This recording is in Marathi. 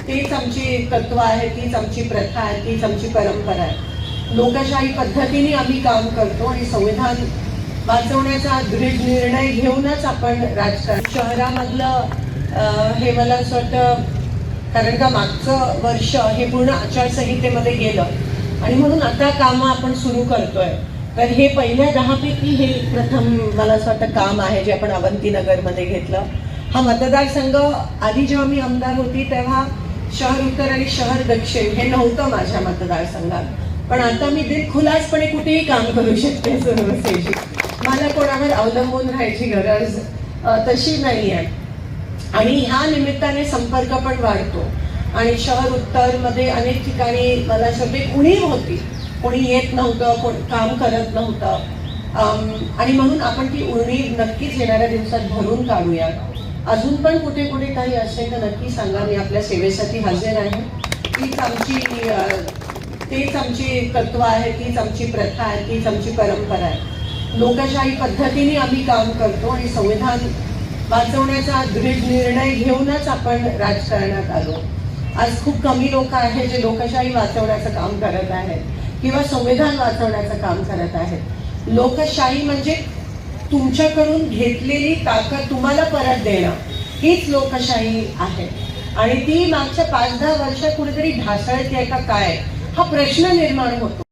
तेच आमची तत्व आहे, तीच आमची प्रथा आहे, तीच आमची परंपरा आहे. लोकशाही पद्धतीने आम्ही काम करतो आणि संविधान वाचवण्याचा दृढ निर्णय घेऊनच आपण राजकारण. शहरामधलं हे मला असं वाटतं, कारण का मागचं वर्ष हे पूर्ण आचारसंहितेमध्ये गेलं आणि म्हणून आता कामं आपण सुरू करतोय. तर हे पहिल्या 10 पैकी हे प्रथम मला असं वाटतं काम आहे जे आपण अवंतीनगरमध्ये घेतलं. हा मतदारसंघ आधी जेव्हा मी आमदार होती तेव्हा शहर उत्तर आणि शहर दक्षिण हे नव्हतं माझ्या मतदारसंघात, पण आता मी दिलखुलासपणे कुठेही काम करू शकते. सुरवसेची मला कोणावर अवलंबून राहायची गरज तशी नाही आहे आणि ह्या निमित्ताने संपर्क पण वाढतो. आणि शहर उत्तरमध्ये अनेक ठिकाणी मला सगळी उणीव होती, कोणी येत नव्हतं, कोण काम करत नव्हतं आणि म्हणून आपण ती उणीव नक्कीच येणाऱ्या दिवसात भरून काढूया. अजून पण कुठे कुठे काही असेल तर नक्की सांगा, मी आपल्या सेवेसाठी हजर आहे. तेच आमची तत्व आहे, तीच आमची प्रथा आहे, तीच आमची परंपरा आहे. लोकशाही पद्धतीने आम्ही काम करतो आणि संविधान वाचवण्याचा दृढ निर्णय घेऊनच आपण राजकारणात आलो. आज खूप कमी लोक आहेत जे लोकशाही वाचवण्याचं काम करत आहेत किंवा संविधान वाचवण्याचं काम करत आहेत. लोकशाही म्हणजे तुमच्याकडून घेतलेली ताकद तुम्हाला परत देणं, हीच लोकशाही आहे. आणि ती मागच्या 5-10 वर्षात कुठेतरी ढासळते का काय, हा प्रश्न निर्माण होतो.